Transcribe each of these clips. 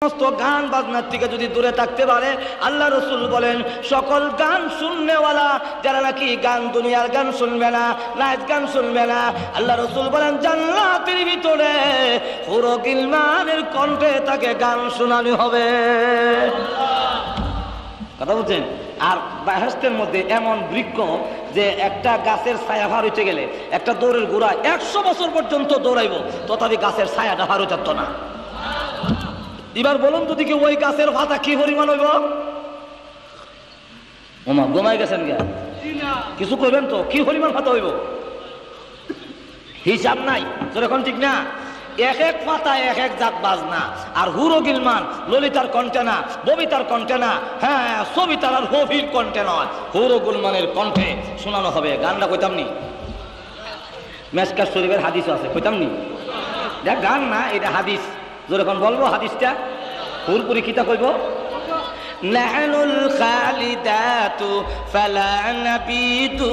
সমস্ত গান বাজনার থেকে যদি দূরে থাকতে পারে, আল্লাহ রসুল বলেন সকল গান শুননেওয়ালা যারা নাকি গান দুনিয়ার গান শুনবে না, নাচ গান শুনবে না, আল্লাহ রসুল বলেন জান্নাতের ভিতরে হুরো গিলমানের কণ্ঠে তাকে গান শোনানো হবে। কথা বলছেন? আর বেহেশতের মধ্যে এমন বৃক্ষ যে একটা গাছের ছায়া ভার হইতে গেলে একটা দৌড়ের গোড়া 100 বছর পর্যন্ত দৌড়াইব, তথাপি গাছের ছায়াটা ভার হইতে না। এবার বলুন তো দেখি ওই গাছের পাতা কি পরিমাণ হইব? ওমা ঘুমাই গেছেন গে, কিছু করবেন তো, কি পরিমাণ পাতা হইব হিসাব নাই। যখন ঠিক না, এক এক পাতা এক এক জাত বাজনা। আর হুরো গিলমান ললিতার কণ্ঠে না, ববিতার কণ্ঠে না, হ্যাঁ সবিতার আর হবির কণ্ঠে নয়, হুরো গুলমানের কণ্ঠে শোনানো হবে। গানটা কইতাম নি, মেশকাত শরীফের হাদিস আছে, কইতাম নি, দেখ গান না এটা হাদিস। যখন বলবো হাদিসটা পুরোপুরি কিতা কইব, নাহনুল খালিদাতু ফালা নাবিদু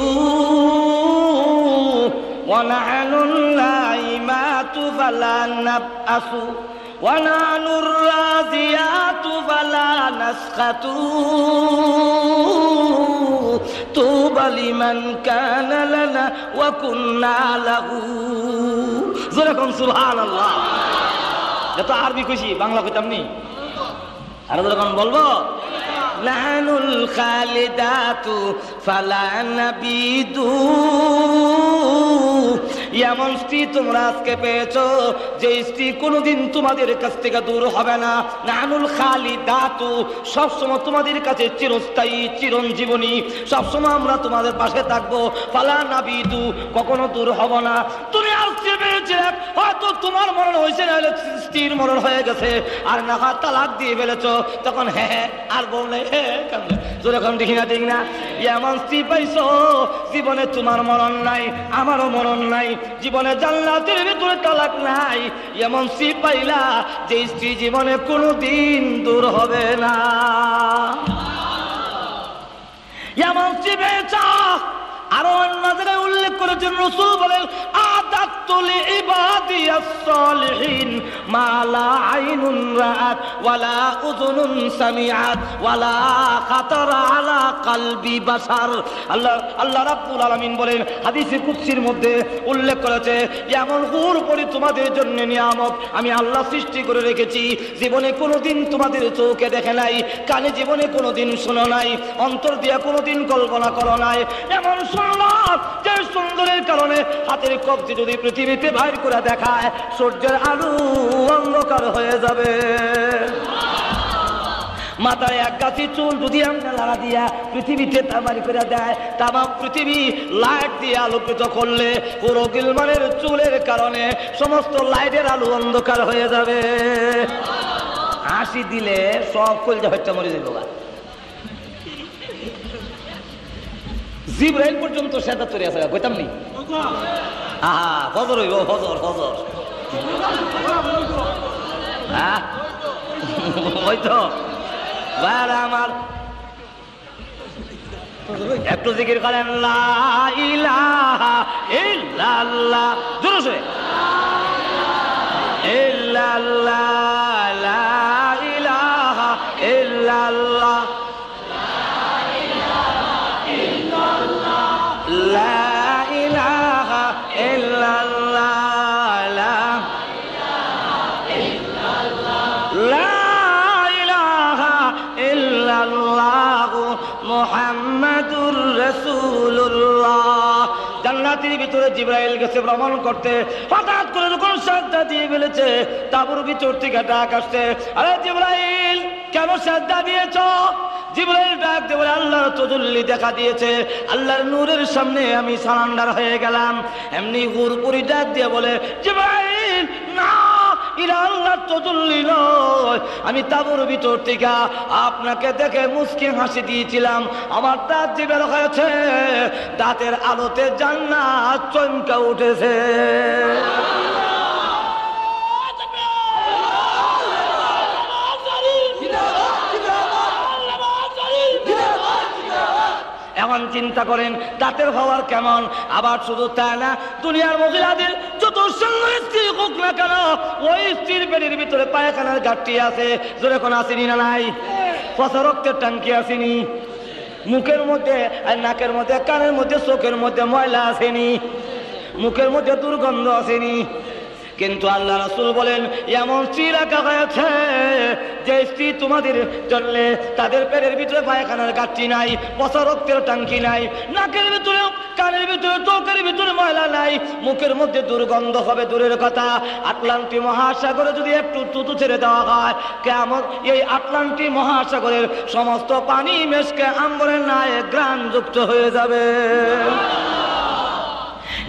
ওয়া নাহনুল লাইমাতু ফালা নাবআসু ওয়া নাহনুর রাজিয়াতু ফালা নাসখাতু তুবা লিমান কানা লানা ওয়া কুন্না লাহু। যেরকম সুবহানাল্লাহ। এত আরবি কইছি, বাংলা কইতাম নি, আর যখন বলবো নাহনুল খালিদাতু ফালা নাবিদু, এমন স্ত্রী তোমরা আজকে পেয়েছো যে স্ত্রী কোনোদিন তোমাদের কাছ থেকে দূর হবে না। নাহনুল খালিদাতু, সবসময় তোমাদের কাছে চিরস্থায়ী চিরঞ্জীবনী, সবসময় আমরা তোমাদের পাশে থাকবো। ফালা নাবিদু, কখনো দূর হব না। তুমি আর স্ত্রী পেয়েছে, হয়তো তোমার মরণ হয়েছে, নাহলে স্ত্রীর মরণ হয়ে গেছে, আর না হয় তালাক দিয়ে ফেলেছো, তখন হ্যাঁ আর বললে যখন দেখি না ঠিক না, এমন স্ত্রী পাইছো জীবনে তোমার মরণ নাই, আমারও মরণ নাই, জীবনে জান্নাতের ভিতরে তালাক নাই, এমন স্ত্রী পাইলা যে স্ত্রী জীবনে কোনোদিন দূর হবে না। এমন স্ত্রী পেয়েছা। আরো অন্য জায়গায় উল্লেখ করেছেন রাসূল বলেন আদাতুল ইবাদিয়াস সালিহিন মা লা আইনুন রাআত ওয়ালা উযুনুন সামিআত ওয়ালা খাতারা আলা কলবি বাশার। আল্লাহ রাব্বুল আলামিন বলেন হাদিসে কুদসির মধ্যে উল্লেখ করেছে, এমন হুর পরি তোমাদের জন্য নিয়ামত আমি আল্লাহ সৃষ্টি করে রেখেছি, জীবনে কোনোদিন তোমাদের চোখে দেখে নাই, কানে জীবনে কোনোদিন শোনো নাই, অন্তর দিয়ে কোনোদিন কল্পনা করো নাই। এমন যে সুন্দরের কারণে হাতের কবজি যদি পৃথিবীতে বাইর করে দেখায়, সূর্যের আলো অন্ধকার হয়ে যাবে। মাথায় এক গাছি চুল যদি আমরা লাড়া দিয়া পৃথিবীতে তামারি করে দেয়, তামাম পৃথিবী লাইট দিয়ে আলোকিত করলে পুরো গিলমানের চুলের কারণে সমস্ত লাইটের আলো অন্ধকার হয়ে যাবে। হাসি দিলে সব কলজা হত্যা মরে যাবে। জিবরাইল পর্যন্ত সেটা তৈরি আছে, কইতাম নি, আহা ফজর হইব, ফজর ফজর, হ্যাঁ ওই তো ভাইরা আমার, একটু জিকির করেন লা ইলাহা ইল্লাল্লাহ, জোরে ইল্লাল্লাহ, লা ইলাহা ইল্লাল্লাহ, লা ইলাহা ইল্লাল্লাহ, লা ইলাহা ইল্লাল্লাহ মুহাম্মাদুর রাসূলুল্লাহ। জান্নাতের ভিতরে জিবরাইল গেছে ভ্রমণ করতে, হঠাৎ করে যখন সাজদা দিয়ে ফেলেছে, তাঁবুর ভিতর থেকে ডাক আসছে, আরে জিবরাইল কেন সাজদা দিয়েছ? জিবরাইল ডাক দিয়ে বলে আল্লাহর তাজাল্লি দেখা দিয়েছে, আল্লাহর নূরের সামনে আমি সারেন্ডার হয়ে গেলাম। এমনি হুরপুরি ডাক দিয়ে বলে জিবরাইল না, এটা আল্লাহর তাজাল্লি নয়, আমি তাঁবুর ভিতর থেকে আপনাকে দেখে মুচকি হাসি দিয়েছিলাম, আমার দাঁত যে বের হয়েছে, দাঁতের আলোতে জান্নাত চমকে উঠেছে। এখন চিন্তা করেন দাঁতের হওয়ার কেমন। আবার শুধু তাই না, দুনিয়ার মহিলাদের যত সুন্দর স্ত্রী হোক না কেন, ওই স্ত্রীর পেটের ভিতরে পায়খানার ঘাটতি আছে, জোরে কোন আসেনি না নাই? পচা রক্তের টাঙ্কি আসেনি? মুখের মধ্যে আর নাকের মধ্যে কানের মধ্যে চোখের মধ্যে ময়লা আসেনি? মুখের মধ্যে দুর্গন্ধ আসেনি? কিন্তু আল্লাহ রাসূল বলেন এমন স্ত্রী রাখা হয়েছে যে স্ত্রী তোমাদের জন্য তাদের পেটের ভিতরে পায়খানার ঘাটতি নাই, পচা রক্তের টাঙ্কি নাই, নাকের ভিতরে কানের ভিতরে চোখের ভিতরে ময়লা নাই, মুখের মধ্যে দুর্গন্ধ হবে দূরের কথা, আটলান্টিক মহাসাগরে যদি একটু থুতু ছেড়ে দেওয়া হয়, কেমন এই আটলান্টিক মহাসাগরের সমস্ত পানি মেশকে আম্বরের ন্যায় ঘ্রাণযুক্ত হয়ে যাবে।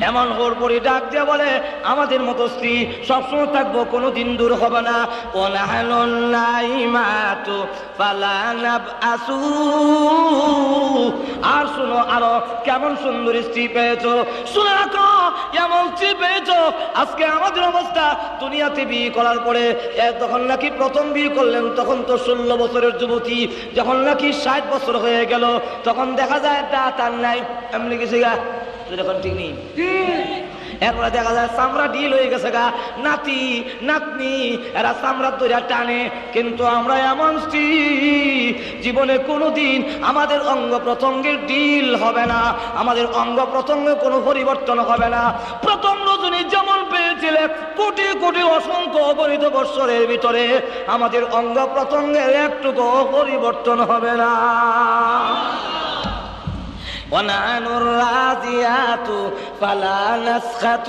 এমন হরপরি ডাক দিয়ে বলে আমাদের মতো স্ত্রী সবসময় থাকবো, কোনোদিন দূর হবে না। আর শুনো, আরো কেমন সুন্দর স্ত্রী পেয়েছো, শুনে রাখো এমন স্ত্রী পেয়েছো। আজকে আমাদের অবস্থা, দুনিয়াতে বিয়ে করার পরে তখন নাকি প্রথম বিয়ে করলেন তখন তো 16 বছরের যুবতী, যখন নাকি 60 বছর হয়ে গেল তখন দেখা যায় দাঁত আর নাই, এমনি কিছু ঠিক নেই। এরপরে দেখা যায় চামড়া ঢিল হয়ে গেছে গা, নাতি নাতনি এরা চামড়া ধরে টানে। কিন্তু আমরা এমন স্ত্রী, জীবনে কোনোদিন আমাদের অঙ্গ প্রত্যঙ্গের ঢিল হবে না, আমাদের অঙ্গ প্রত্যঙ্গে কোনো পরিবর্তন হবে না। প্রথম রজনী যেমন পেয়েছিলে কোটি কোটি অসংখ্য অগণিত বৎসরের ভিতরে আমাদের অঙ্গ প্রত্যঙ্গের একটুকু পরিবর্তন হবে না। ونحن الراديات فلا نسخط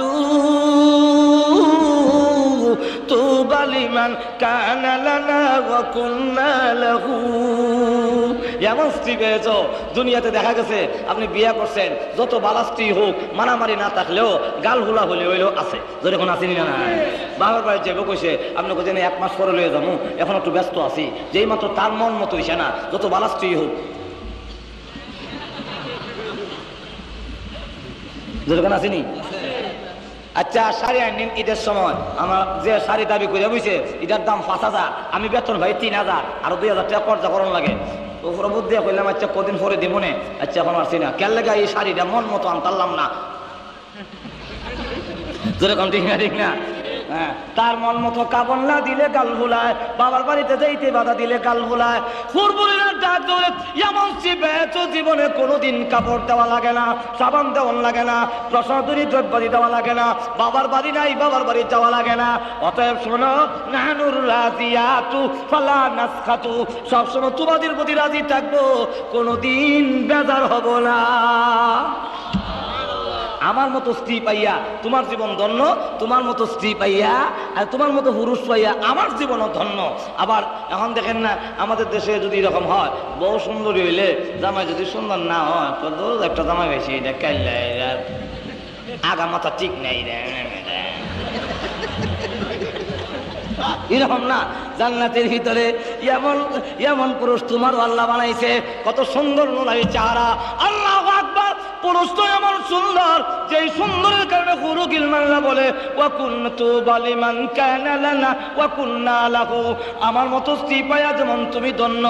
طوبى لمن كان لنا وكنا له। এমন স্ত্রী পেয়েছো, দুনিয়াতে দেখা গেছে আপনি বিয়ে করছেন, যত বালা স্ত্রী হোক মারামারি না থাকলেও গাল হুলা হলে হইলেও আছে, যখন আসেনি না বাবার বাড়ি যাবো কইছে আপনি কোথায় 1 মাস পরে লয়ে যাবো, এখন একটু ব্যস্ত আছি, যেই মাত্র তার মন মতো হইছে না, যত বালা স্ত্রী হোক যেরকম আসেনি। আচ্ছা শাড়ি আনেন ঈদের সময়, আমার যে শাড়ি দাবি করে বুঝছে এটার দাম 5000, আমি বেতন ভাই 3000, আরো 2000 টাকা খরচা করানো লাগে। তো প্রবোধ দিয়ে কইলাম আচ্ছা কদিন পরে দেবো না, আচ্ছা এখন আসছি না, কেন লেগে এই শাড়িটা মন মতো আনতারলাম না, যেরকম ঠিক না ঠিক না? হ্যাঁ, তার মন মতো কাপড় না দিলে গাল ভুলায়, বাবার বাড়িতে যাইতে বাধা দিলে গাল ভুলায়। ডাক ধরে এমন পেয়েছো জীবনে কোনোদিন কাপড় দেওয়া লাগে না, সাবান দেওয়া লাগে না, প্রসাদনী দ্রব্যাদি দেওয়া লাগে না, বাবার বাড়ি নাই বাবার বাড়ি যাওয়া লাগে না। অতএব শোনো, নাহনুর রাজিয়াতু ফালা নাসখাতু, সবসময় তোমাদের প্রতি রাজি থাকবো, কোনোদিন বেজার হব না। আমার মতো স্ত্রী পাইয়া তোমার জীবন ধন্য, তোমার মতো স্ত্রী পাইয়া আর তোমার মতো পুরুষ পাইয়া আমার জীবনও ধন্য। আবার এখন দেখেন না, আমাদের দেশে যদি এরকম হয়, বউ সুন্দরী হইলে জামাই যদি সুন্দর না হয়, তো একটা জামাই বেশি এটা কাইল্লা আগা মাথা ঠিক নেই, এরকম না। জান্নাতের ভিতরে এমন এমন পুরুষ তোমারও আল্লাহ বানাইছে, কত সুন্দর নোলাই চেহারা, আল্লাহু আকবার। পুরুষ তো এমন সুন্দর, যেই সুন্দরের কারণে হুরু গিলমানরা বলে ওয়া কুনতু বালিমান কানা লানা ওয়া কুননা লাহু। আমার মতো স্ত্রী পাইয়া যেমন তুমি ধন্য,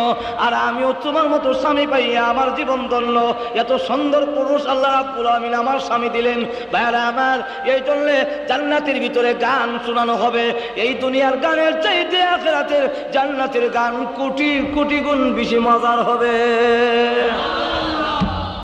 আর আমিও তোমার মতো স্বামী পাইয়া আমার জীবন ধন্য। এত সুন্দর পুরুষ আল্লাহ রাব্বুল আমিন আমার স্বামী দিলেন। ভাইরা আমার, এই জন্য জান্নাতের ভিতরে গান শোনানো হবে, এই দুনিয়ার গানের চাইতে আখিরাতের জান্নাতের গান কোটি কোটি গুণ বেশি মজার হবে।